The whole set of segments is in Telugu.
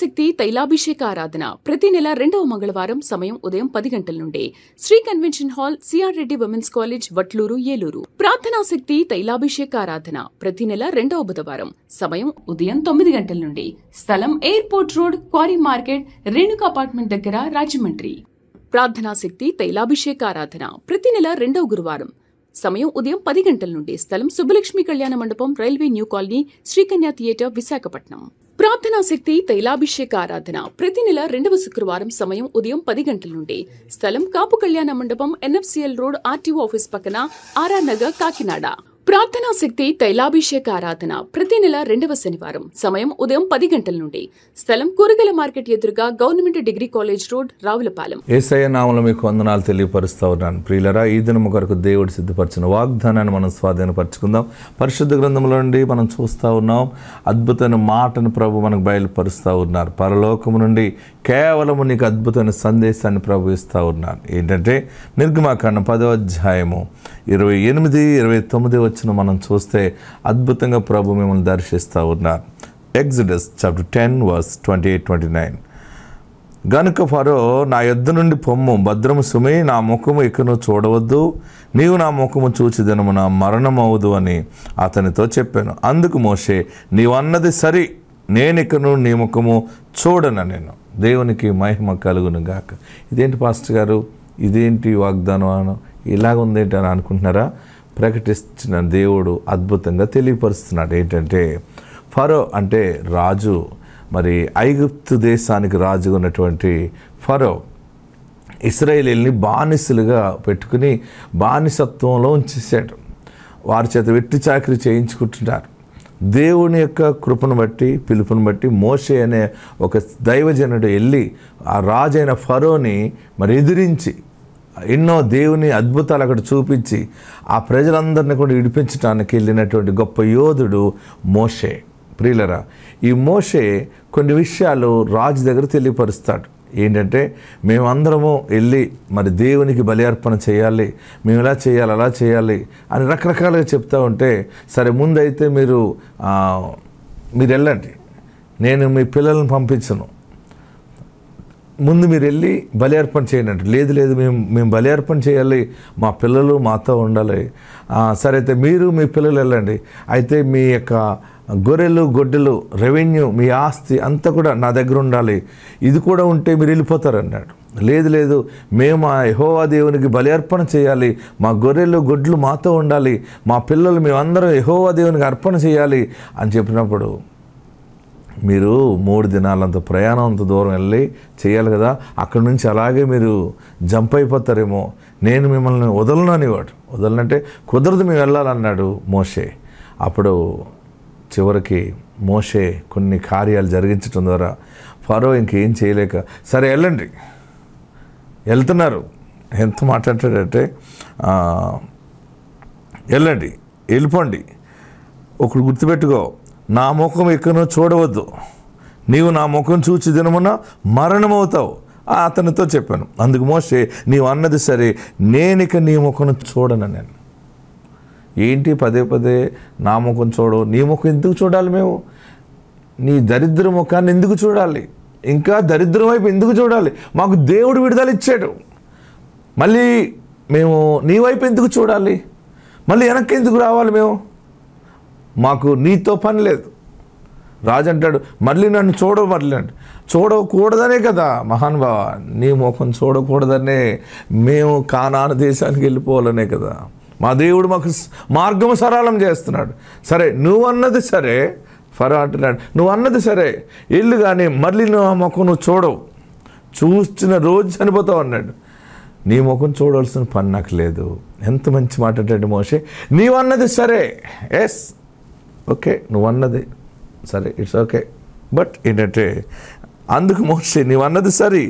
శక్తి తైలాభిషేక ఆరాధన ప్రతి నెల 2వ మంగళవారం సమయం ఉదయం 10 గంటల నుండి Shri convention hall CR Reddy women's college Vatluru Eluru. ప్రార్థనా శక్తి తైలాభిషేక ఆరాధన ప్రతి నెల 2వ బుధవారం సమయం ఉదయం 9 గంటల నుండి స్థలం airport road, quarry market, Renuka apartment దగ్గర, రాజమండ్రి. ప్రార్థనా శక్తి తైలాభిషేక ఆరాధన ప్రతి నెల 2వ గురువారం సమయం ఉదయం 10 గంటల నుండి స్థలం సుబ్బలక్ష్మి కళ్యాణ మండపం, railway new colony, Srikanya theatre, Visakhapatnam. ప్రార్థనా శక్తి తైలాభిషేక ఆరాధన ప్రతి నెల 2వ శుక్రవారం సమయం ఉదయం 10 గంటల నుండి స్థలం కాపు కళ్యాణ మండపం, ఎన్ఎఫ్సిఎల్ రోడ్, ఆర్టీఓ ఆఫీస్ పక్కన, ఆర్ఆర్ నగర్, కాకినాడ. ప్రార్థనా శక్తి తైలాభిషేక ఆరాధన ప్రతి నెల 2వ శనివారం సమయం ఉదయం 10 గంటల నుండి స్థలం కూరగాయల మార్కెట్ ఎదురుగా, government degree college road, Ravulapalem. యేసయ్య నామములో మీకు వందనాలు తెలియపరుస్తా ఉన్నాను. ప్రియులరా, ఈ దినము కొరకు దేవుడు సిద్ధపరిచిన వాగ్దానాన్ని మనం స్వాధీనపరచుకుందాం. పరిశుద్ధ గ్రంథంలో నుండి మనం చూస్తూ ఉన్నాం. అద్భుతమైన మాటను ప్రభు మనకు బయలుపరుస్తూ ఉన్నారు. పరలోకము నుండి కేవలము నీకు అద్భుతమైన సందేశాన్ని ప్రభు ఇస్తూ ఉన్నారు. ఏంటంటే నిర్గమాకాండం 10వ అధ్యాయము 28, 29 వచ్చిన మనం చూస్తే అద్భుతంగా ప్రభు మిమ్మల్ని దర్శిస్తూ ఉన్నారు. ఎగ్జడస్ చాప్టర్ 10 వర్స్ 28-29. గనుక ఫరో, నా యొద్ద నుండి పొమ్ము, భద్రము సుమి, నా ముఖము ఇకను చూడవద్దు, నీవు నా ముఖము చూచి దినమున మరణమవుదు అని అతనితో చెప్పాను. అందుకు మోషే, నీవు అన్నది సరి, నేనికను నీ ముఖము చూడను నేను. దేవునికి మహిమ కలుగును గాక. ఇదేంటి పాస్టర్ గారు, ఇదేంటి వాగ్దానం ఇలాగుందేంటి అని అనుకుంటున్నారా? ప్రకటించిన దేవుడు అద్భుతంగా తెలియపరుస్తున్నాడు. ఏంటంటే ఫరో అంటే రాజు, మరి ఐగుప్తు దేశానికి రాజుగా ఉన్నటువంటి ఫరో ఇశ్రాయేలీల్ని బానిసలుగా పెట్టుకుని బానిసత్వంలో ఉంచేశాడు. వారి చేత వెట్టి చాకరీ చేయించుకుంటున్నారు. దేవుని యొక్క కృపను బట్టి, పిలుపును బట్టి మోషే అనే ఒక దైవజనుడు వెళ్ళి ఆ రాజైన ఫరోని మరి ఎదిరించి ఎన్నో దేవుని అద్భుతాలు అక్కడ చూపించి ఆ ప్రజలందరినీ కూడా విడిపించడానికి వెళ్ళినటువంటి గొప్ప యోధుడు మోషే. ప్రియులరా, ఈ మోషే కొన్ని విషయాలు రాజు దగ్గర తెలియపరుస్తాడు. ఏంటంటే మేమందరము వెళ్ళి మరి దేవునికి బలి అర్పణ చేయాలి, మేము ఇలా చేయాలి, అలా చేయాలి అని రకరకాలుగా చెప్తూ ఉంటే, సరే ముందైతే మీరు వెళ్ళండి, నేను మీ పిల్లల్ని పంపించను, ముందు మీరు వెళ్ళి బలి అర్పణ చేయండి అంటే, లేదు మేము బలి అర్పణ చేయాలి, మా పిల్లలు మాతో ఉండాలి. సరే అయితే మీరు మీ పిల్లలు వెళ్ళండి, అయితే మీ యొక్క గొర్రెలు, గొడ్డలు, రెవెన్యూ, మీ ఆస్తి అంతా కూడా నా దగ్గర ఉండాలి, ఇది కూడా ఉంటే మీరు వెళ్ళిపోతారు అన్నాడు. లేదు మేము ఆ యెహోవా దేవునికి బలి అర్పణ చేయాలి, మా గొర్రెలు, గొడ్లు మాతో ఉండాలి, మా పిల్లలు మేమందరం యెహోవా దేవునికి అర్పణ చేయాలి అని చెప్పినప్పుడు, మీరు 3 దినాలంత ప్రయాణం అంత దూరం వెళ్ళి చేయాలి కదా, అక్కడి నుంచి అలాగే మీరు జంప్ అయిపోతారేమో, నేను మిమ్మల్ని వదలనంటే కుదరదు, మేము వెళ్ళాలన్నాడు మోషే. అప్పుడు చివరికి మోషే కొన్ని కార్యాలు జరిగించడం ద్వారా ఫరో ఇంకేం చేయలేక, సరే వెళ్ళండి, వెళ్తున్నారు. ఎంత మాట్లాడాడంటే, వెళ్ళిపోండి, ఒకడు గుర్తుపెట్టుకో, నా ముఖం ఎక్కడో చూడవద్దు, నీవు నా ముఖం చూచి దినమున మరణమవుతావు అతనితో చెప్పాను. అందుకు మోషే, నీవు అన్నది సరే, నేనిక నీ ముఖం చూడను. నేను ఏంటి పదే నా ముఖం చూడవు, నీ ముఖం ఎందుకు చూడాలి? మేము నీ దరిద్ర ముఖాన్ని ఎందుకు చూడాలి? ఇంకా దరిద్రం వైపు ఎందుకు చూడాలి? మాకు దేవుడు విడుదల ఇచ్చాడు, మళ్ళీ మేము నీ వైపు ఎందుకు చూడాలి? మళ్ళీ వెనక్కి ఎందుకు రావాలి? మాకు నీతో పని లేదు. రాజు అంటాడు, మళ్ళీ నన్ను చూడకూడదనే కదా మహానుభావ, నీ ముఖం చూడకూడదనే మేము కానాను దేశానికి వెళ్ళిపోవాలనే కదా మా దేవుడు మాకు మార్గము సరళం చేస్తున్నాడు. సరే నువ్వు అన్నది సరే, ఫరో అంటున్నాడు, నువ్వు అన్నది సరే వెళ్ళు, కానీ మళ్ళీ నువ్వు ఆ ముఖం చూడవు, చూసిన రోజు చనిపోతావు అన్నాడు. నీ ముఖం చూడవలసిన పని నాకు లేదు. ఎంత మంచి మాట అంటే మోషే, నీవు అన్నది సరే, ఎస్ ఓకే, నువ్వు అన్నది సరే, ఇట్స్ ఓకే, బట్ ఏంటంటే అందుకు మోషే, నీవు అన్నది సరే,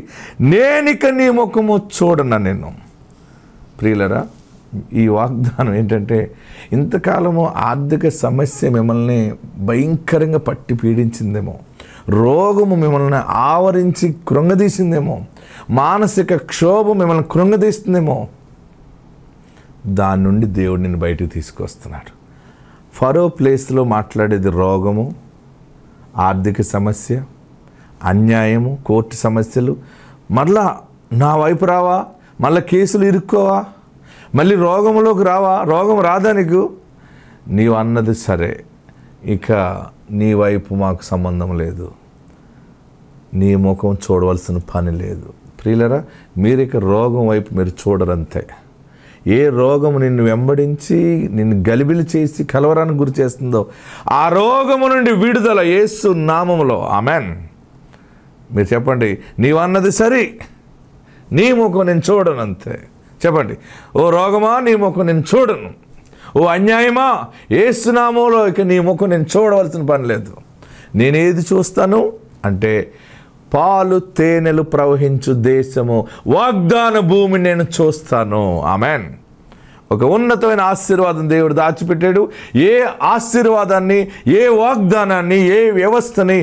నేనిక నీ ముఖము చూడను నేను. ప్రియులరా, ఈ వాగ్దానం ఏంటంటే, ఇంతకాలము ఆర్థిక సమస్య మిమ్మల్ని భయంకరంగా పట్టి పీడించిందేమో, రోగము మిమ్మల్ని ఆవరించి కృంగదీసిందేమో, మానసిక క్షోభం మిమ్మల్ని కృంగదీస్తుందేమో, దాని నుండి దేవుడు నిన్ను బయటకు తీసుకొస్తున్నాడు. ఫరో ప్లేస్లో మాట్లాడేది రోగము, ఆర్థిక సమస్య, అన్యాయము, కోర్టు సమస్యలు, మళ్ళా నా వైపు రావా, మళ్ళీ కేసులు ఇరుక్కోవా, మళ్ళీ రోగంలోకి రావా, రోగం రాదా నీకు? నీవు అన్నది సరే, ఇక నీ వైపు మాకు సంబంధం లేదు, నీ ముఖం చూడవలసిన పని లేదు. ప్రియులరా, మీరు ఇక రోగం వైపు మీరు చూడరంతే. ఏ రోగము నిన్ను వెంబడించి నిన్ను గలిబిలి చేసి కలవరానికి గురి చేస్తుందో ఆ రోగము నుండి విడుదల యేసు నామములో. ఆమెన్. మీరు చెప్పండి, నీవన్నది సరి, నీ ముఖం నేను చూడను అంతే. చెప్పండి, ఓ రోగమా నీ ముఖం నేను చూడను, ఓ అన్యాయమా యేసు నామములో ఇక నీ ముఖం నేను చూడవలసిన పని లేదు. నేనేది చూస్తాను అంటే పాలు తేనెలు ప్రవహించు దేశము, వాగ్దాన భూమి నేను చూస్తాను. ఆమెన్. ఒక ఉన్నతమైన ఆశీర్వాదం దేవుడు దాచిపెట్టాడు. ఏ ఆశీర్వాదాన్ని, ఏ వాగ్దానాన్ని, ఏ వ్యవస్థని,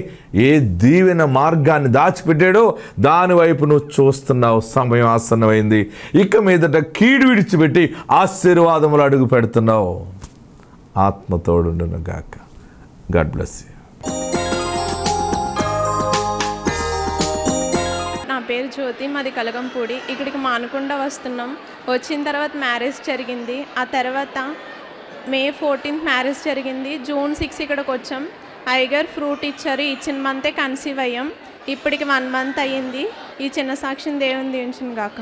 ఏ దీవెన మార్గాన్ని దాచిపెట్టాడో దాని వైపు నువ్వు చూస్తున్నావు. సమయం ఆసన్నమైంది. ఇక మీదట కీడు విడిచిపెట్టి ఆశీర్వాదములు అడుగు పెడుతున్నావు. ఆత్మతోడుండును గాక. God bless you. నా పేరు జ్యోతి, మాది కలగంపూడి. ఇక్కడికి మానకుండా వస్తున్నాం. వచ్చిన తర్వాత మ్యారేజ్ జరిగింది. ఆ తర్వాత May 14th మ్యారేజ్ జరిగింది. June 6 ఇక్కడికి వచ్చాం. అయ్యగారు ఫ్రూట్ ఇచ్చారు. ఇచ్చిన మంతే కన్సీవ్ అయ్యాం. ఇప్పటికి 1 month అయ్యింది. ఈ చిన్న సాక్ష్యం దేవుని దీవించును గాక.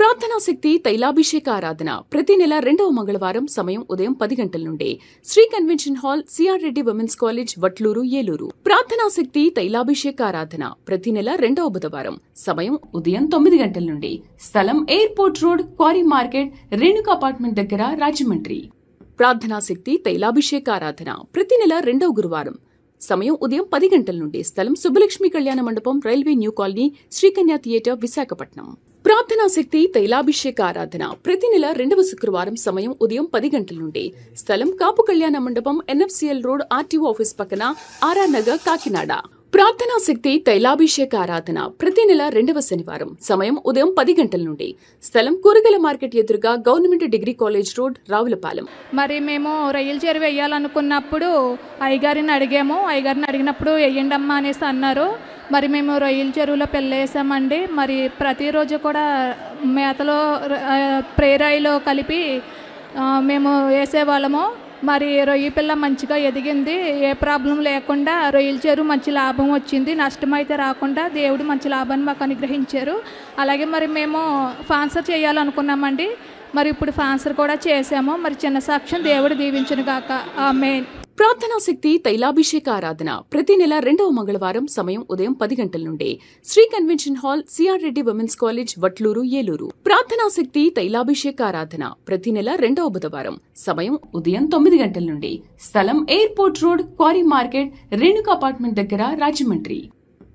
ప్రార్థనా శక్తి తైలాభిషేక ఆరాధన ప్రతి నెల 2వ మంగళవారం సమయం ఉదయం 10 గంటల నుండి Shri convention hall, CR Reddy women's college, Vatluru, Eluru. ప్రార్థనా శక్తి తైలాభిషేక ఆరాధన ప్రతి నెల 2వ బుధవారం సమయం ఉదయం 9 గంటల నుండి స్థలం airport road, quarry market, Renuka apartment దగ్గర, రాజమండ్రి. ప్రార్థనా శక్తి తైలాభిషేక ఆరాధన ప్రతి నెల 2వ గురువారం సమయం ఉదయం 10 గంటల నుండి స్థలం సుబ్బలక్ష్మి కళ్యాణ మండపం, railway new colony, Srikanya theatre, Visakhapatnam. ప్రార్థనా శక్తి తైలాభిషేక ఆరాధన ప్రతి నెల 2వ శుక్రవారం సమయం ఉదయం 10 గంటల నుండి స్థలం కాపు కళ్యాణ మండపం, ఎన్ఎఫ్సిఎల్ రోడ్, ఆర్టీఓ ఆఫీస్ పక్కన, ఆర్ఆర్ నగర్, కాకినాడ. ప్రార్థనా శక్తి తైలాభిషేక ఆరాధన ప్రతి నెల 2వ శనివారం సమయం ఉదయం 10 గంటల నుండి స్థలం కూరగాయల మార్కెట్ ఎదురుగా, government degree college road, Ravulapalem. మరి మేము రొయ్యల చెరువు వేయాలనుకున్నప్పుడు అయ్యగారిని అడిగాము. అయ్యగారిని అడిగినప్పుడు వేయండమ్మా అనేసి అన్నారు. మరి మేము రొయ్యల చెరువులో పెళ్ళేసామండి. మరి ప్రతిరోజు కూడా మేతలో ప్రేరాయిలో కలిపి మేము వేసేవాళ్ళము. మరి రొయ్య పిల్ల మంచిగా ఎదిగింది. ఏ ప్రాబ్లం లేకుండా రొయ్యల చెరువు మంచి లాభం వచ్చింది. నష్టమైతే రాకుండా దేవుడు మంచి లాభాన్ని మాకు అనుగ్రహించారు. అలాగే మరి మేము స్పాన్సర్ చేయాలనుకున్నామండి. మరి ఇప్పుడు స్పాన్సర్ కూడా చేసాము. మరి చిన్న సాక్ష్యం దేవుడు దీవించును గాక. ఆమేన్. ప్రార్థనా శక్తి తైలాభిషేక ఆరాధన ప్రతి నెల 2వ మంగళవారం సమయం ఉదయం 10 గంటల నుండి Shri convention hall, CR Reddy women's college, Vatluru, Eluru. ప్రార్థనా శక్తి తైలాభిషేక ఆరాధన ప్రతి నెల 2వ బుధవారం సమయం ఉదయం 9 గంటల నుండి స్థలం airport road, quarry market, Renuka apartment దగ్గర, రాజమండ్రి.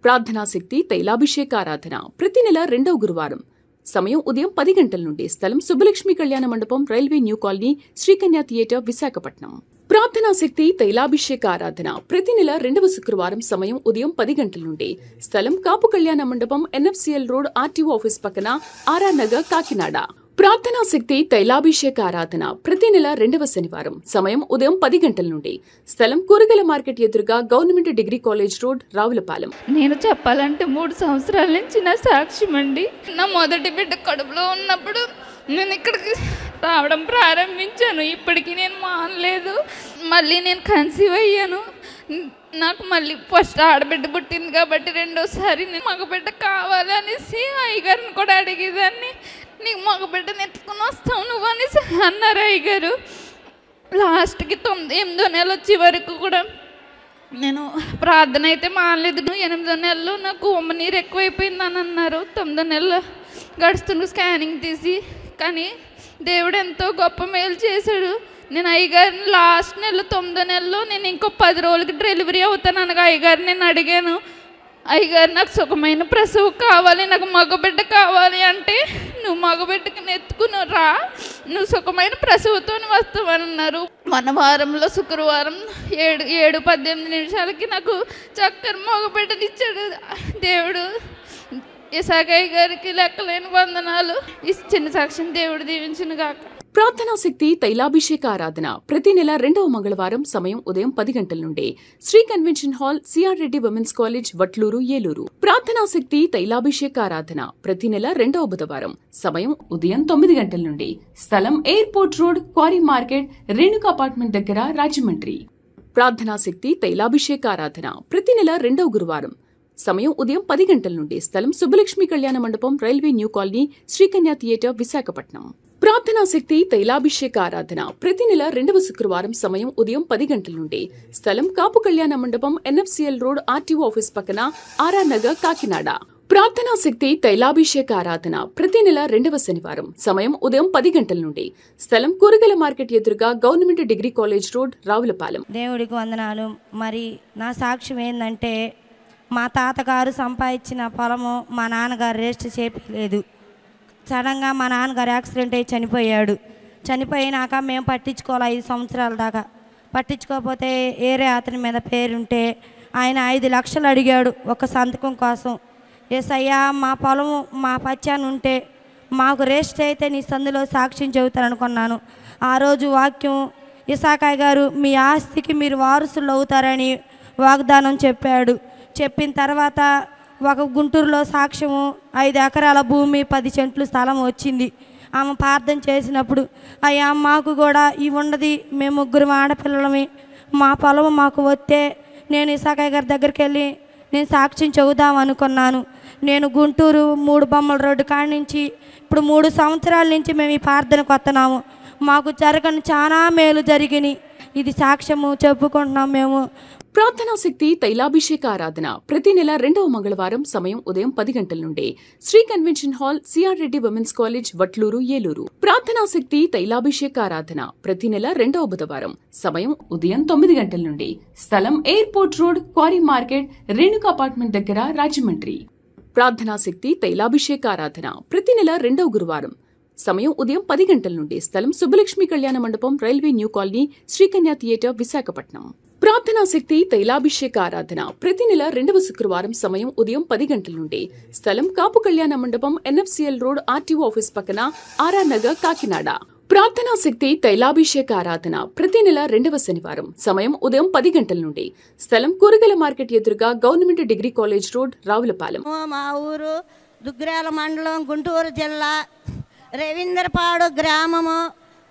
ప్రార్థనా శక్తి తైలాభిషేక ఆరాధన ప్రతి నెల 2వ గురువారం సమయం ఉదయం 10 గంటల నుండి స్థలం సుబ్బలక్ష్మి కళ్యాణ మండపం, railway new colony, Srikanya theatre, Visakhapatnam. ప్రార్థనా శక్తి తైలాభిషేక ఆరాధన ప్రతి నెల 2వ శుక్రవారం సమయం ఉదయం 10 గంటల నుండి స్థలం కాపు కళ్యాణ మండపం, ఎన్ఎఫ్సిఎల్ రోడ్, ఆర్టీఓ ఆఫీస్ పక్కన, ఆర్ఆర్ నగర్, కాకినాడ. ప్రార్థనా శక్తి తైలాభిషేక ఆరాధన ప్రతి నెల 2వ శనివారం సమయం ఉదయం 10 గంటల నుండి స్థలం కూరగాయల మార్కెట్ ఎదురుగా, government degree college road, Ravulapalem. నేను చెప్పాలంటే 3 సంవత్సరాల నుంచి నా సాక్ష్యం అండి. నా మొదటి బిడ్డ కడుపులో ఉన్నప్పుడు నేను ఇక్కడికి రావడం ప్రారంభించాను. ఇప్పటికీ నేను మానలేదు. మళ్ళీ నేను కన్సీవ్ అయ్యాను. నాకు మళ్ళీ ఫస్ట్ ఆడబిడ్డ పుట్టింది కాబట్టి రెండోసారి నేను మగబిడ్డ కావాలి అనేసి అయ్యగారిని కూడా అడిగేదాన్ని. నీకు మగబిడ్డని ఎత్తుకుని వస్తావు నువ్వు అనేసి అన్నారు అయ్యగారు. లాస్ట్కి 8వ నెల వచ్చే వరకు కూడా నేను ప్రార్థన అయితే మానలేదు. 8వ నెలలో నాకు ఉమ్మనీరు ఎక్కువైపోయిందని అన్నారు. 9వ నెలలో గడుస్తున్న స్కానింగ్ తీసి, కానీ దేవుడు ఎంతో గొప్ప మేలు చేశాడు. నేను అయ్యగారిని లాస్ట్ నెల 9వ నెలలో నేను ఇంకో 10 రోజులకి డెలివరీ అవుతాను అనగా అయ్యగారిని నేను అడిగాను. అయ్యగారు నాకు సుఖమైన ప్రసవం కావాలి, నాకు మగబిడ్డ కావాలి అంటే, నువ్వు మగబిడ్డకి ఎత్తుకుని రా, నువ్వు సుఖమైన ప్రసవంతో వస్తావని అన్నారు. మన వారంలో శుక్రవారం 7:18 నిమిషాలకి నాకు చక్కని మగబిడ్డనిచ్చాడు దేవుడు. ఇసాకయ్య గారికి లెక్కలేని వందనాలు. ఈ చిన్న సాక్ష్యం దేవుడు దీవించును గాక. ప్రార్థనా శక్తి తైలాభిషేక ఆరాధన ప్రతి నెల 2వ మంగళవారం సమయం ఉదయం 10 గంటల నుండి Shri convention hall CR Reddy women's college Vatluru Eluru. ప్రార్థనా శక్తి తైలాభిషేక ఆరాధన ప్రతి నెల 2వ బుధవారం సమయం ఉదయం 9 గంటల నుండి స్థలం airport road, quarry market, Renuka apartment దగ్గర, రాజమండ్రి. ప్రార్థనా శక్తి తైలాభిషేక ఆరాధన ప్రతి నెల 2వ గురువారం సమయం ఉదయం 10 గంటల నుండి స్థలం సుబ్బలక్ష్మి కళ్యాణ మండపం, railway new colony, Srikanya theatre, Visakhapatnam. ప్రార్థనా శక్తి తైలాభిషేక ఆరాధన ప్రతి నెల 2వ శుక్రవారం సమయం ఉదయం 10 గంటల నుండి స్థలం కాపు కళ్యాణ మండపం, ఎన్ఎఫ్సిఎల్ రోడ్, ఆర్టీఓ ఆఫీస్ పక్కన, ఆర్ఆర్ నగర్, కాకినాడ. ప్రార్థనా శక్తి తైలాభిషేక ఆరాధన ప్రతి నెల 2వ శనివారం సమయం ఉదయం 10 గంటల నుండి స్థలం కూరగాయల మార్కెట్ ఎదురుగా, government degree college road, Ravulapalem. దేవుడికి వందనాలు. మరి నా సాక్ష్యం ఏంటంటే, మా తాతగారు సంపాదించిన పొలము మా నాన్నగారు రిజిస్టర్ చేయలేదు. సడన్గా మా నాన్నగారు యాక్సిడెంట్ అయ్యి చనిపోయాడు. చనిపోయినాక మేము పట్టించుకోవాలి 5 సంవత్సరాల దాకా. పట్టించుకోకపోతే ఏరే అతని మీద పేరుంటే ఆయన 5 లక్షలు అడిగాడు ఒక సంతకం కోసం. ఏసయ్యా, మా పొలము మా పచ్చాను ఉంటే మాకు రిజిస్టర్ అయితే నీ సందులో సాక్ష్యం చెబుతాను అనుకున్నాను. ఆ రోజు వాక్యం, ఇసాకాయ్ గారు మీ ఆస్తికి మీరు వారసులు అవుతారని వాగ్దానం చెప్పాడు. చెప్పిన తర్వాత ఒక గుంటూరులో సాక్ష్యము 5 ఎకరాల భూమి, 10 సెంట్లు స్థలం వచ్చింది. ఆమె ప్రార్థన చేసినప్పుడు, అయ్యా మాకు కూడా ఇవి ఉండదు, మేము 3 ఆడపిల్లలమి, మా పొలం మాకు వస్తే నేను ఇసాకాయ్ గారి దగ్గరికి వెళ్ళి నేను సాక్ష్యం చెబుదాం అనుకున్నాను. నేను గుంటూరు 3 బొమ్మల రోడ్డు కాడి నుంచి ఇప్పుడు 3 సంవత్సరాల నుంచి మేము ఈ ప్రార్థనకు వస్తున్నాము. మాకు జరగని చాలా మేలు జరిగినాయి. ఇది సాక్ష్యము చెప్పుకుంటున్నాం మేము. ప్రార్థనా శక్తి తైలాభిషేక ఆరాధన ప్రతి నెల 2వ మంగళవారం సమయం ఉదయం 10 గంటల నుండి Shri convention hall CR Reddy women's college Vatluru Eluru. ప్రార్థనా శక్తి తైలాభిషేక ఆరాధన ప్రతి నెల 2వ బుధవారం సమయం ఉదయం 9 గంటల నుండి స్థలం airport road, quarry market, Renuka apartment దగ్గర, రాజమండ్రి. ప్రార్థనా శక్తి తైలాభిషేక ఆరాధన ప్రతి నెల 2వ గురువారం సమయం ఉదయం 10 గంటల నుండి స్థలం సుబ్బలక్ష్మి కళ్యాణ మండపం, railway new colony, Srikanya theatre, Visakhapatnam. ప్రార్థనా శక్తి తైలాభిషేక ఆరాధన ప్రతి నెల 2వ శుక్రవారం సమయం ఉదయం 10 గంటల నుండి స్థలం కాపు కళ్యాణ మండపం, ఎన్ఎఫ్సిఎల్ రోడ్, ఆర్టీఓ ఆఫీస్ పక్కన, ఆర్ఆర్ నగర్, కాకినాడ. ప్రార్థనా శక్తి తైలాభిషేక ఆరాధన ప్రతి నెల 2వ శనివారం సమయం ఉదయం 10 గంటల నుండి స్థలం కూరగాయల మార్కెట్ ఎదురుగా, government degree college road, Ravulapalem. మా ఊరు దుగ్గ్రాల మండలం, గుంటూరు జిల్లా, రవీంద్రపాడు గ్రామము.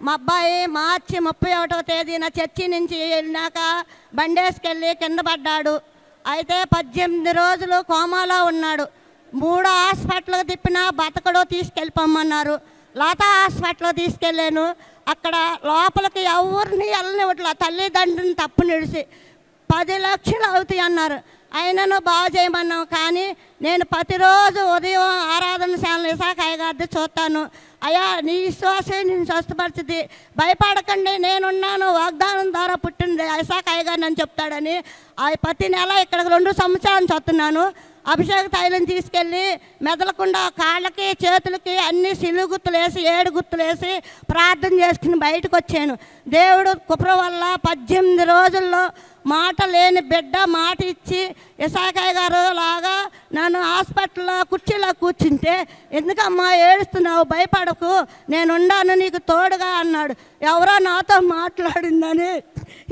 మా అబ్బాయి మార్చి 31వ తేదీన చర్చి నుంచి వెళ్ళినాక బండేసుకెళ్ళి కింద పడ్డాడు. అయితే 18 రోజులు కోమాలో ఉన్నాడు. 3 హాస్పిటల్కి తిప్పినా బతకడో, తీసుకెళ్ళిపోమన్నారు. లతా హాస్పిటల్ తీసుకెళ్ళాను. అక్కడ లోపలికి ఎవరిని వెళ్ళనివ్వట్లా, తల్లిదండ్రుని తప్పు నిడిచి 10 లక్షలు అవుతాయి అన్నారు. అయినను బాగు చేయమన్నాం. కానీ నేను ప్రతిరోజు ఉదయం ఆరాధన శాలలో ఇసాకాయ్ గారిది చూస్తాను. అయ్యా, నీ విశ్వాసే నేను స్వస్థపరిచింది, భయపడకండి, నేనున్నాను, వాగ్దానం ద్వారా పుట్టింది ఇసాకాయ్ గారు అని చెప్తాడని ప్రతి నెల ఇక్కడికి 2 సంవత్సరాలు చూస్తున్నాను. అభిషేక తైలం తీసుకెళ్ళి మెదలకుండా కాళ్ళకి, చేతులకి అన్ని సిలుగు గుర్తులు వేసి, 7 గుర్తులు వేసి ప్రార్థన చేసుకుని బయటకు వచ్చాను. దేవుడు కృప వల్ల 18 రోజుల్లో మాట లేని బిడ్డ మాట ఇచ్చి, ఇసాకాయ్ గారు లాగా నన్ను హాస్పిటల్లో కుర్చీలో కూర్చుంటే, ఎందుకమ్మా ఏడుస్తున్నావు, భయపడకు, నేనుండాను నీకు తోడుగా అన్నాడు. ఎవరో నాతో మాట్లాడిందని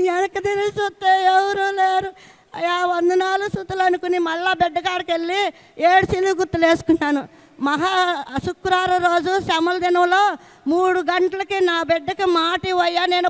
వెనక్కి తిరిగి చూస్తే ఎవరూ లేరు. అయ్యా, వందనాలు సుతులు అనుకుని మళ్ళా బిడ్డ కాడికి వెళ్ళి 7 సిలుగు గుర్తులు వేసుకున్నాను. శుక్రవారం రోజు శ్రమల దినంలో 3 గంటలకి నా బిడ్డకి మాట ఇవ్వయ్యా నేను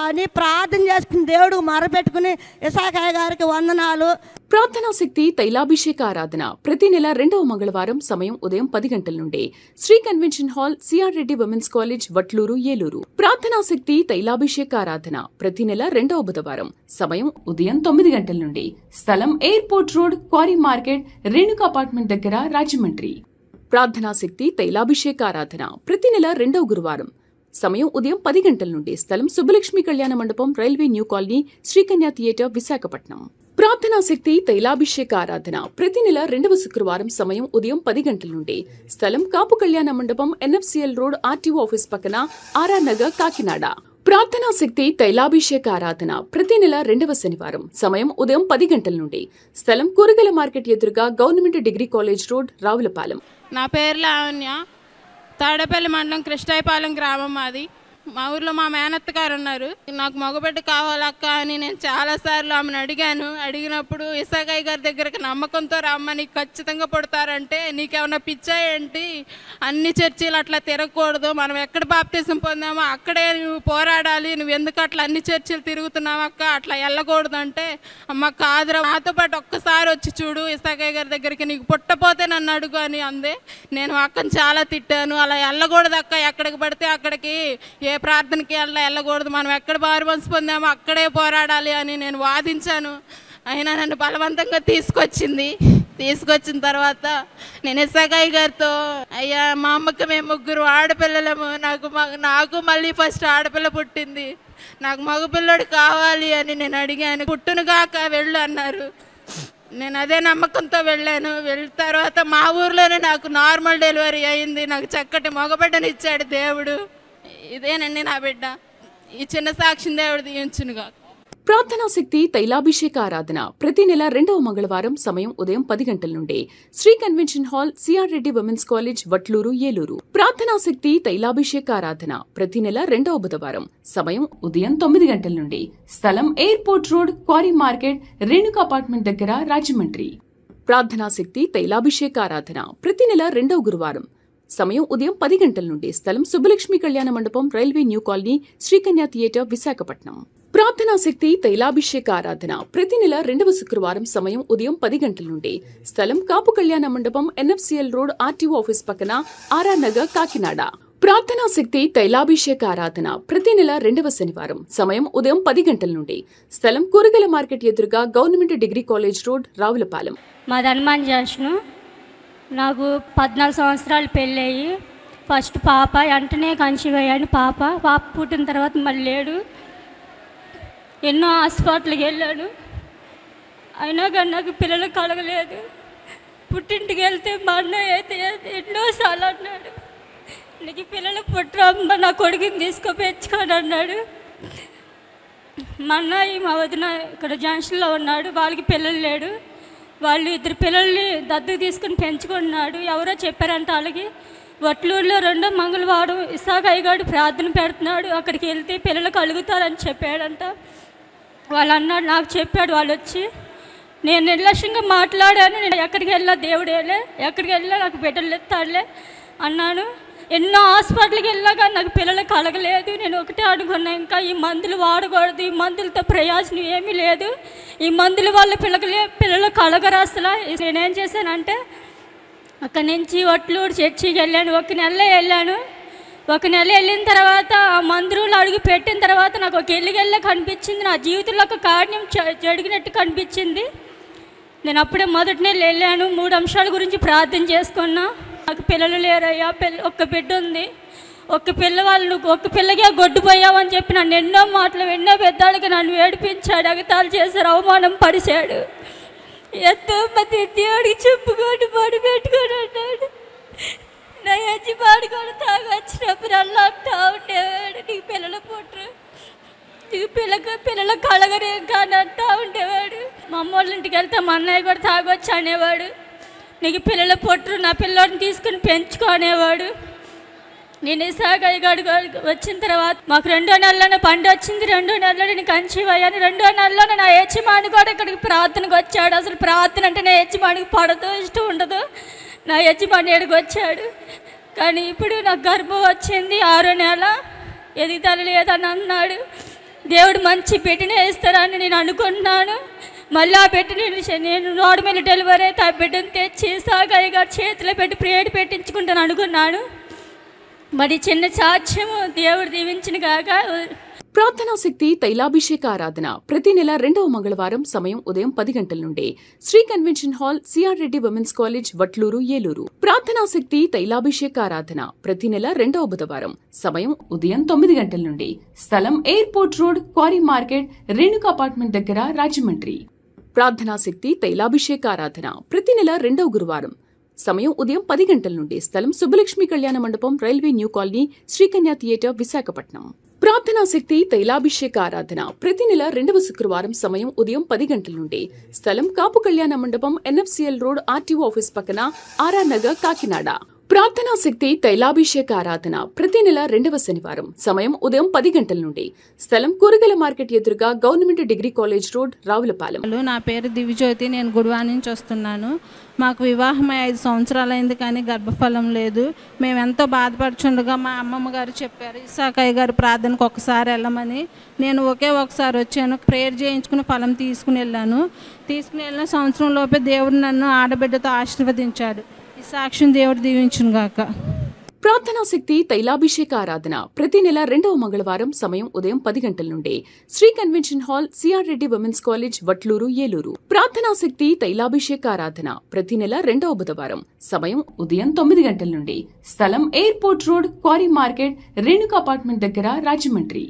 అని ప్రార్థన చేసుకుని దేవుడు మొరపెట్టుకుని ఇసాకాయ్ గారికి వందనాలు. ప్రార్థనా శక్తి తైలాభిషేక ఆరాధన ప్రతి నెల 2వ మంగళవారం సమయం ఉదయం 10 గంటల నుండి Shri convention hall CR Reddy women's college Vatluru Eluru. ప్రార్థనా శక్తి తైలాభిషేక ఆరాధన ప్రతి నెల 2వ బుధవారం సమయం ఉదయం 9 గంటల నుండి స్థలం airport road, quarry market, Renuka apartment దగ్గర, రాజమండ్రి. ప్రార్థనా శక్తి తైలాభిషేక ఆరాధన ప్రతి నెల 2వ గురువారం సమయం ఉదయం 10 గంటల నుండి స్థలం సుబ్బలక్ష్మి కళ్యాణ మండపం, railway new colony, Srikanya theatre, Visakhapatnam. ప్రార్థనా శక్తి తైలాభిషేక ఆరాధన ప్రతి నెల 2వ శుక్రవారం సమయం ఉదయం 10 గంటల నుండి స్థలం కాపు కళ్యాణ మండపం, ఎన్ఎఫ్సిఎల్ రోడ్, ఆర్టీఓ ఆఫీస్ పక్కన, ఆర్ఆర్ నగర్, కాకినాడ. ప్రార్థనా శక్తి తైలాభిషేక ఆరాధన ప్రతి నెల 2వ శనివారం సమయం ఉదయం 10 గంటల నుండి స్థలం కూరగాయల మార్కెట్ ఎదురుగా, government degree college road, Ravulapalem. నా పేరు లావణ్య. తాడేపల్లి మండలం కృష్ణాయపాలెం గ్రామం మాది. మా ఊర్లో మా మేనత్త గారు ఉన్నారు. నాకు మగబిడ్డ కావాలక్క అని నేను చాలాసార్లు ఆమెను అడిగాను. అడిగినప్పుడు ఇసాగయ్య గారి దగ్గరికి నమ్మకంతో రమ్మ, నీకు ఖచ్చితంగా పుడతారంటే నీకేమన్నా పిచ్చా ఏంటి, అన్ని చర్చిలు అట్లా తిరగకూడదు, మనం ఎక్కడ బాప్తిజం పొందామో అక్కడే నువ్వు పోరాడాలి, నువ్వు ఎందుకు అట్లా అన్ని చర్చిలు తిరుగుతున్నావు అక్క, అట్లా వెళ్ళకూడదు అంటే, అమ్మ కాదురా, నాతో పాటు ఒక్కసారి వచ్చి చూడు ఇసాగయ్య గారి దగ్గరికి, నీకు పుట్టపోతే నన్ను అడుగు అని అందే. నేను అక్కని చాలా తిట్టాను. అలా వెళ్ళకూడదు అక్క, ఎక్కడికి పడితే అక్కడికి, ఏ ప్రార్థనకి వెళ్ళకూడదు, మనం ఎక్కడ బారుమనసు పొందామో అక్కడే పోరాడాలి అని నేను వాదించాను. అయినా నన్ను బలవంతంగా తీసుకొచ్చిన తర్వాత నేను ఇసాగయ్య గారితో, అయ్యా మా అమ్మకి మేము 3 ఆడపిల్లలము, నాకు మళ్ళీ ఫస్ట్ ఆడపిల్ల పుట్టింది, నాకు మగపిల్లడు కావాలి అని నేను అడిగాను. పుట్టునుగాక వెళ్ళు అన్నారు. నేను అదే నమ్మకంతో వెళ్ళాను. వెళ్ళిన తర్వాత మా ఊర్లోనే నాకు నార్మల్ డెలివరీ అయింది. నాకు చక్కటి మగబిడ్డనిచ్చాడు దేవుడు. ఇదేనండి నా బిడ్డ. ఈ చిన్న సాక్షిని దేవుడు దీవించునుగా. ప్రార్థనా శక్తి తైలాభిషేక ఆరాధన ప్రతి నెల 2వ మంగళవారం సమయం ఉదయం 10 గంటల నుండి Shri convention hall, CR Reddy women's college, Vatluru, Eluru. ప్రార్థనా శక్తి తైలాభిషేక ఆరాధన ప్రతి నెల 2వ బుధవారం సమయం ఉదయం 9 గంటల నుండి. స్థలం airport road, quarry market, Renuka apartment దగ్గర, రాజమండ్రి. ప్రార్థనా శక్తి తైలాభిషేక ఆరాధన ప్రతి నెల 2వ గురువారం సమయం ఉదయం 10 గంటల నుండి. స్థలం సుబ్బలక్ష్మి కళ్యాణ మండపం, railway new colony, Sri Kanya theatre, Visakhapatnam. ప్రార్థనా శక్తి తైలాభిషేక ఆరాధన ప్రతి నెల 2వ శుక్రవారం సమయం ఉదయం 10 గంటల నుండి. స్థలం కాపు కళ్యాణ మండపం, ఎన్ఎఫ్సిఎల్ రోడ్, ఆర్టీఓ ఆఫీస్ పక్కన, ఆర్ఆర్ నగర్, కాకినాడ. ప్రార్థనా శక్తి తైలాభిషేక ఆరాధన ప్రతి నెల 2వ శనివారం సమయం ఉదయం 10 గంటల నుండి. స్థలం కూరగాయల మార్కెట్ ఎదురుగా, government degree college road, Ravulapalem. మాది హనుమాన్ జంక్షన్. నాకు 14 సంవత్సరాలు పెళ్ళయ్యి ఫస్ట్ పాప, వెంటనే కన్సీవ్ అయ్యాను. పాప పుట్టిన తర్వాత మళ్ళీ లేడు. ఎన్నో హాస్పిటల్కి వెళ్ళాను, అయినా కానీ నాకు పిల్లలు కలగలేదు. పుట్టింటికి వెళ్తే మా అన్నయ్య అయితే ఎన్నోసార్లు అన్నాడు, నీకు పిల్లలు పుట్టరమ్మ, నా కొడుకుని తీసుకుపెచ్చుకొని అన్నాడు. మా అన్నయ్య మా వదిన ఇక్కడ జంక్షన్లో ఉన్నాడు, వాళ్ళకి పిల్లలు లేడు. వాళ్ళు 2 పిల్లల్ని దత్తు తీసుకుని పెంచుకున్నాడు. ఎవరో చెప్పారంట వాళ్ళకి. వట్లూరులో 2వ మంగళవారం ఇసాగయ్య గారు ప్రార్థన పెడుతున్నాడు, అక్కడికి వెళ్తే పిల్లలు కలుగుతారని చెప్పాడంట. వాళ్ళు అన్నాడు, నాకు చెప్పాడు. వాళ్ళు వచ్చి, నేను నిర్లక్ష్యంగా మాట్లాడాను, నేను ఎక్కడికి వెళ్ళా దేవుడేలే, ఎక్కడికి వెళ్ళా నాకు బిడ్డలు ఎత్తాడులే అన్నాను. ఎన్నో హాస్పిటల్కి వెళ్ళా కానీ నాకు పిల్లలు కలగలేదు. నేను ఒకటే అనుకున్నా, ఇంకా ఈ మందులు వాడకూడదు, ఈ మందులతో ప్రయోజనం ఏమీ లేదు, ఈ మందుల వల్ల పిల్లలు కలగరు అసలు. నేనేం చేశానంటే అక్కడి నుంచి వట్లూరు చర్చికి వెళ్ళాను. 1 నెల వెళ్ళాను. 1 నెల వెళ్ళిన తర్వాత ఆ మందిరంలో అడుగు పెట్టిన తర్వాత నాకు ఒక ఎల్లుగెళ్ళ కనిపించింది. నా జీవితంలో ఒక కార్యం జరిగినట్టు కనిపించింది. నేను అప్పుడే మొదటి నెల వెళ్ళాను. 3 అంశాల గురించి ప్రార్థన చేసుకున్నా. నాకు పిల్లలు లేరయ్యా, ఒక్క బిడ్డ ఉంది, ఒక్క పిల్లవాళ్ళు, ఒక్క పిల్లకే గొడ్డుపోయావు అని చెప్పి నన్ను ఎన్నో మాటలు, ఎన్నో పెద్దాళ్ళకి నన్ను ఏడిపించాడు, ఎగతాళి చేశారు, అవమానం పరిచాడు. ఎంతో మంది దేవుడికి చెప్పుకొని పడి పెట్టుకొని అన్నాడు. నా యజమాని కూడా తాగొచ్చినప్పుడు అలా అంటా ఉండేవాడు, నీకు పిల్లలు పుట్టరు, నీకు పిల్లలు కలగరే కానీ అంటా ఉండేవాడు. మా అమ్మ వాళ్ళ ఇంటికి వెళ్తే మా అన్నయ్య కూడా తాగొచ్చి అనేవాడు, నీకు పిల్లలు పుట్టరు, నా పిల్లోడిని తీసుకుని పెంచుకునేవాడు. నేను ఇసాగయ్య గారు వచ్చిన తర్వాత మాకు 2వ నెలలోనే పండు వచ్చింది. 2వ నెలలో నేను కన్సీవ్ అయ్యాను. 2వ నెలలోనే నా యజమాని కూడా ఇక్కడికి ప్రార్థనకు వచ్చాడు. అసలు ప్రార్థన అంటే నా యజమానికి పడదు, ఇష్టం ఉండదు. నా యజమాని ఎక్కడికి వచ్చాడు. కానీ ఇప్పుడు నాకు గర్భం వచ్చింది. 6వ నెల, ఎదుగుదల లేదని అన్నాడు. దేవుడు మంచి బిడ్డనే ఇస్తారని నేను అనుకున్నాను. మళ్ళీ ఆ బిడ్డని నేను నార్మల్ డెలివరీ అయితే ఆ బిడ్డను తెచ్చి ఇసాగయ్య గారి చేతిలో పెట్టి ప్రేయర్ పెట్టించుకుంటాను అనుకున్నాను. మరి చిన్న సాక్ష్యము దేవుడు దీవించిన గాక. ప్రార్థనా శక్తి తైలాభిషేక ఆరాధన ప్రతి నెల 2వ మంగళవారం సమయం ఉదయం 10 గంటల నుండి. Shri convention hall, CR Reddy women's college, Vatluru, Eluru. ప్రార్థనా శక్తి తైలాభిషేక ఆరాధన ప్రతి నెల 2వ బుధవారం సమయం ఉదయం 9 గంటల నుండి. స్థలం airport road, quarry market, Renuka apartment దగ్గర, రాజమండ్రి. ప్రార్థనా శక్తి తైలాభిషేక ఆరాధన ప్రతి నెల 2వ గురువారం సమయం ఉదయం 10 గంటల నుండి. స్థలం సుబ్బలక్ష్మి కళ్యాణ మండపం, railway new colony, Sri Kanya theatre, Visakhapatnam. ప్రార్థనా శక్తి తైలాభిషేక ఆరాధన ప్రతి నెల 2వ శుక్రవారం సమయం ఉదయం 10 గంటల నుండి. స్థలం కాపు కళ్యాణ మండపం, ఎన్ఎఫ్సిఎల్ రోడ్, ఆర్టీఓ ఆఫీస్ పక్కన, ఆర్ఆర్ నగర్, కాకినాడ. ప్రార్థనా శక్తి తైలాభిషేక ఆరాధన ప్రతి నెల 2వ శనివారం సమయం ఉదయం 10 గంటల నుండి స్థలం కూరగాయల మార్కెట్ ఎదురుగా government degree college road Ravulapalem. నా పేరు దివ్యజ్యోతి, నేను గుడివా నుంచి వస్తున్నాను. మాకు వివాహమై 5 సంవత్సరాలైంది కానీ గర్భఫలం లేదు. మేము ఎంతో బాధపడుచుండగా మా అమ్మమ్మ గారు చెప్పారు ఇసాకయ్య గారు ప్రార్థనకు ఒకసారి వెళ్ళమని. నేను ఒకసారి వచ్చాను, ప్రేయర్ చేయించుకుని ఫలం తీసుకుని వెళ్ళిన సంవత్సరం లోపే దేవుడు నన్ను ఆడబిడ్డతో ఆశీర్వదించాడు. ఈ సాక్ష్యం దేవుడు దీవించును గాక. ప్రార్థనా శక్తి తైలాభిషేక ఆరాధన ప్రతి నెల 2వ మంగళవారం సమయం ఉదయం 10 గంటల నుండి Shri convention hall CR Reddy women's college Vatluru Eluru. ప్రార్థనా శక్తి తైలాభిషేక ఆరాధన ప్రతి నెల 2వ బుధవారం సమయం ఉదయం 9 గంటల నుండి స్థలం airport road quarry market Renuka apartment దగ్గర రాజమండ్రి.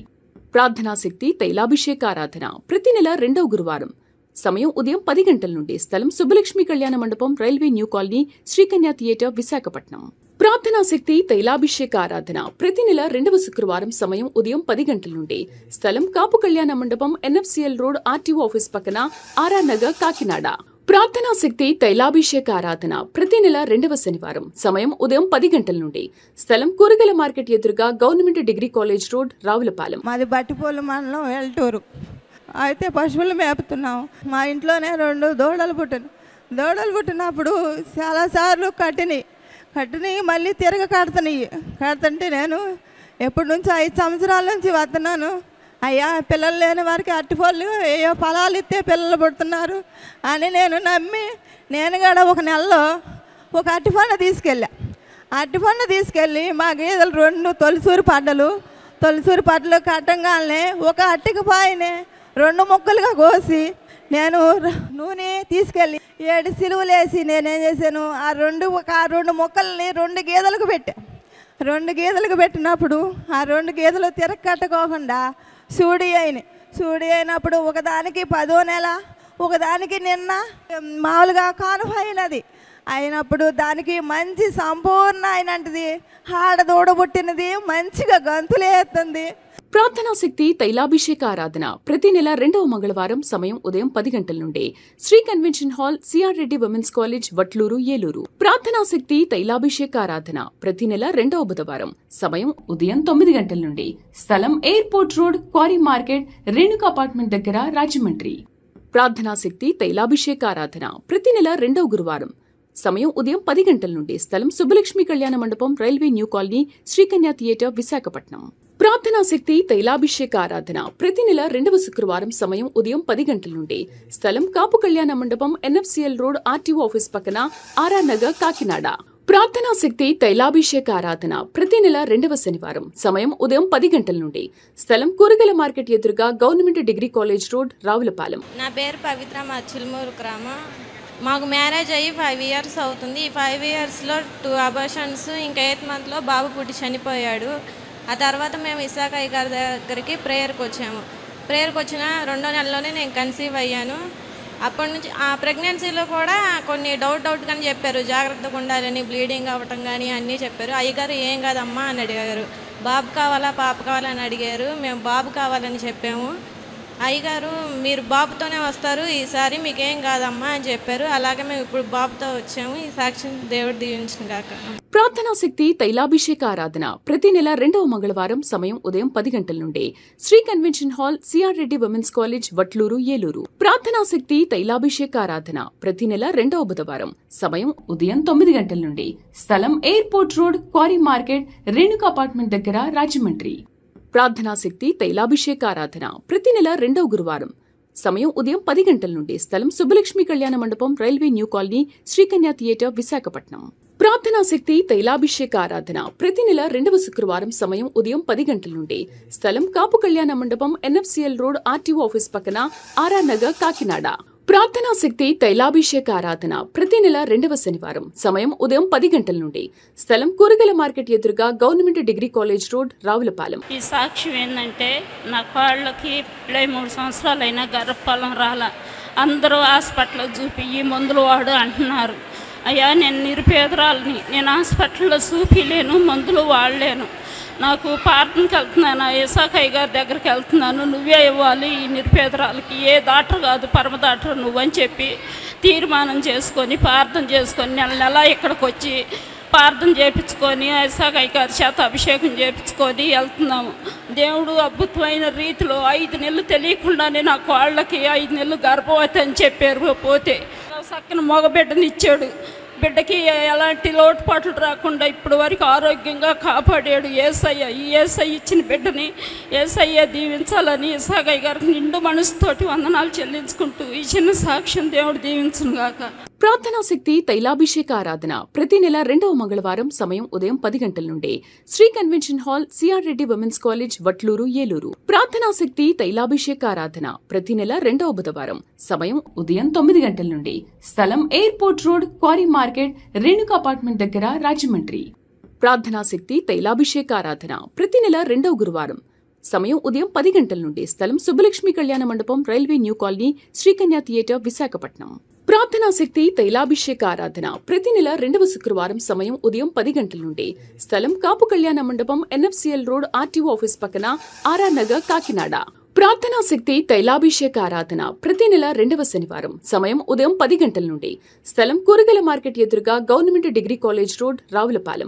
ప్రార్థనా శక్తి తైలాభిషేక ఆరాధన ప్రతి నెల 2వ గురువారం సమయం ఉదయం 10 గంటల నుండి స్థలం సుబ్బలక్ష్మి కళ్యాణ మండపం railway new colony Srikanya theatre Visakhapatnam. ప్రార్థనా శక్తి తైలాభిషేక ఆరాధన ప్రతి నెల 2వ శుక్రవారం సమయం ఉదయం 10 గంటల నుండి స్థలం కాపు కళ్యాణ మండపం ఎన్ఎఫ్సిఎల్ రోడ్ ఆర్టీఓ ఆఫీస్ పక్కన ఆర్ఆర్ నగర్ కాకినాడ. ప్రార్థనా శక్తి తైలాభిషేక ఆరాధన ప్రతి నెల 2వ శనివారం సమయం ఉదయం 10 గంటల నుండి స్థలం కూరగాయల మార్కెట్ ఎదురుగా government degree college road Ravulapalem. మాది బట్టిపోలు మండలం వెల్టూరు. అయితే పశువులు మేపుతున్నాం. మా ఇంట్లోనే 2 దూడలు పుట్టినప్పుడు చాలాసార్లు కట్టిని మళ్ళీ కడుతుంటే నేను ఎప్పటి నుంచి 5 సంవత్సరాల నుంచి వస్తున్నాను. అయ్యా, పిల్లలు లేని వారికి అరటిపళ్ళు ఏయో ఫలాలు ఇస్తే పిల్లలు పుడుతున్నారు అని నేను నమ్మి నేను కూడా ఒక నెలలో ఒక అరటిపండు తీసుకెళ్ళి మా గేదెలు 2 తొలిసూరి పడ్డలు కట్టంగానే ఒక అట్టికి పాయనే 2 ముక్కలుగా కోసి నేను నూనె తీసుకెళ్ళి 7 సిలువలు వేసి నేనేం చేశాను, ఆ 2 మొక్కల్ని 2 గేదెలకు పెట్టా. 2 గేదెలకు పెట్టినప్పుడు ఆ 2 గేదెలు తిరగకట్టుకోకుండా సూడి అయినప్పుడు ఒకదానికి 10వ నెల, ఒకదానికి నిన్న మామూలుగా అయినప్పుడు దానికి మంచి సంపూర్ణ అయినది ఆడదూడ పుట్టినది మంచిగా గంతులేస్తుంది. ప్రార్థనా శక్తి తైలాభిషేక ఆరాధన ప్రతి నెల 2వ మంగళవారం సమయం ఉదయం 10 గంటల నుండి Shri convention hall CR Reddy women's college Vatluru Eluru. ప్రార్థనా శక్తి తైలాభిషేక ఆరాధన ప్రతి నెల 2వ బుధవారం సమయం ఉదయం 9 గంటల నుండి స్థలం airport road quarry market Renuka apartment దగ్గర రాజమండ్రి. ప్రార్థనా శక్తి తైలాభిషేక ఆరాధన ప్రతి నెల 2వ గురువారం సమయం ఉదయం 10 గంటల నుండి స్థలం సుబ్బలక్ష్మి కళ్యాణ మండపం railway new colony Srikanya theatre Visakhapatnam. ప్రార్థనా శక్తి తైలాభిషేక ఆరాధన ప్రతి నెల 2వ శుక్రవారం సమయం ఉదయం 10 గంటల నుండి స్థలం కాపు కళ్యాణ మండపం ఎన్ఎఫ్సిఎల్ రోడ్ ఆర్టీఓ ఆఫీస్ పక్కన ఆర్ఆర్ నగర్ కాకినాడ. ప్రార్థనా శక్తి తైలాభిషేక ఆరాధన ప్రతి నెల 2వ శనివారం సమయం ఉదయం 10 గంటల నుండి స్థలం కూరగాయల మార్కెట్ ఎదురుగా government degree college road Ravulapalem. నా పేరు పవిత్ర, మా చిలుమూరు గ్రామం. మాకు మ్యారేజ్ అయ్యి 5 ఇయర్స్ అవుతుంది. ఈ 5 ఇయర్స్లో 2 అబార్షన్స్, ఇంకా 8th మంత్లో బాబు పుట్టి చనిపోయాడు. ఆ తర్వాత మేము ఇసాకయ్య గారి దగ్గరికి ప్రేయర్కి వచ్చిన 2వ నెలలోనే నేను కన్సీవ్ అయ్యాను. అప్పటి నుంచి ఆ ప్రెగ్నెన్సీలో కూడా కొన్ని డౌట్గానే చెప్పారు, జాగ్రత్తగా ఉండాలని, బ్లీడింగ్ అవ్వటం కానీ అన్నీ చెప్పారు. అయ్యగారు ఏం కాదమ్మా అని అడిగారు. బాబు కావాలా పాప కావాలని అడిగారు. మేము బాబు కావాలని చెప్పాము. అయ్యగారు మీరు బాబుతోనే వస్తారు, ఈసారి మీకేం కాదమ్మా అని చెప్పారు. అలాగే మేము ఇప్పుడు బాబుతో వచ్చాము. ఈ సాక్ష్యం దేవుడు దీవించును గాక. ప్రార్థనా శక్తి తైలాభిషేక ఆరాధన ప్రతి నెల 2వ మంగళవారం సమయం ఉదయం 10 గంటల నుండి Shri convention hall CR Reddy women's college Vatluru Eluru. ప్రార్థనా శక్తి తైలాభిషేక ఆరాధన ప్రతి నెల 2వ బుధవారం సమయం ఉదయం 9 గంటల నుండి స్థలం airport road quarry market Renuka apartment దగ్గర రాజమండ్రి. ప్రార్థనా శక్తి తైలాభిషేక ఆరాధన ప్రతి నెల 2వ గురువారం సమయం ఉదయం 10 గంటల నుండి స్థలం సుబ్బలక్ష్మి కళ్యాణ మండపం railway new colony Srikanya theatre Visakhapatnam. ప్రార్థనా శక్తి తైలాభిషేక ఆరాధన ప్రతి నెల 2వ శుక్రవారం సమయం ఉదయం 10 గంటల నుండి స్థలం కాపు కళ్యాణ మండపం ఎన్ఎఫ్సిఎల్ రోడ్ ఆర్టీఓ ఆఫీస్ పక్కన ఆర్ఆర్ నగర్ కాకినాడ. ప్రార్థనా శక్తి తైలాభిషేక ఆరాధన ప్రతి నెల 2వ శనివారం సమయం ఉదయం 10 గంటల నుండి స్థలం కూరగాయల మార్కెట్ ఎదురుగా government degree college road Ravulapalem. ఈ సాక్ష్యం ఏంటంటే నా కాళ్ళకి 3 సంవత్సరాలైనా గర్భఫలం రాలా. అందరూ హాస్పిటల్లో చూపి ఈ మందులు వాడు అంటున్నారు. అయ్యా, నేను నిరుపేదరాలని, నేను హాస్పిటల్లో చూపిలేను, మందులు వాడలేను. నాకు ప్రార్థనకి వెళ్తున్నాను, ఇసాకయ్య గారి దగ్గరికి వెళ్తున్నాను, నువ్వే ఇవ్వాలి ఈ నిరుపేదరాలకి, ఏ డాక్టర్ కాదు పరమ డాక్టర్ నువ్వని చెప్పి తీర్మానం చేసుకొని ప్రార్థన చేసుకొని నెల నెల ఇక్కడికి వచ్చి ప్రార్థన చేయించుకొని ఐసాగయ్య గారి చేత అభిషేకం చేయించుకొని వెళ్తున్నాము. దేవుడు అద్భుతమైన రీతిలో 5 నెలలు తెలియకుండానే నా కోళ్ళకి 5 నెలలు గర్భవతి అని చెప్పారు. పోతే చక్కని మగబిడ్డనిచ్చాడు. బిడ్డకి ఎలాంటి లోటుపాట్లు రాకుండా ఇప్పటి వరకు ఆరోగ్యంగా కాపాడాడు యేసయ్య. ఈ యేసయ్య ఇచ్చిన బిడ్డని యేసయ్య దీవించాలని ఇసాగయ్య గారికి నిండు మనసుతోటి వందనాలు చెల్లించుకుంటూ ఈ చిన్న సాక్ష్యం దేవుడు దీవించును గాక. ప్రార్థనా శక్తి తైలాభిషేక ఆరాధన ప్రతి నెల 2వ మంగళవారం సమయం ఉదయం 10 గంటల నుండి Shri convention hall CR Reddy women's college Vatluru Eluru. ప్రార్థనా శక్తి తైలాభిషేక ఆరాధన ప్రతి నెల 2వ బుధవారం సమయం ఉదయం 9 గంటల నుండి స్థలం airport road, quarry market, Renuka apartment దగ్గర, రాజమండ్రి. ప్రార్థనా శక్తి తైలాభిషేక ఆరాధన ప్రతి నెల 2వ గురువారం సమయం ఉదయం 10 గంటల నుండి స్థలం సుబ్బలక్ష్మి కళ్యాణ మండపం, railway new colony, Srikanya theatre, Visakhapatnam. ప్రార్థనా శక్తి తైలాభిషేక ఆరాధన ప్రతి నెల 2వ శుక్రవారం సమయం ఉదయం 10 గంటల నుండి స్థలం కాపు కళ్యాణ మండపం, ఎన్ఎఫ్సిఎల్ రోడ్, ఆర్టీఓ ఆఫీస్ పక్కన, ఆర్ఆర్ నగర్, కాకినాడ. ప్రార్థనా శక్తి తైలాభిషేక ఆరాధన ప్రతి నెల 2వ శనివారం సమయం ఉదయం 10 గంటల నుండి స్థలం కూరగాయల మార్కెట్ ఎదురుగా, government degree college road, Ravulapalem.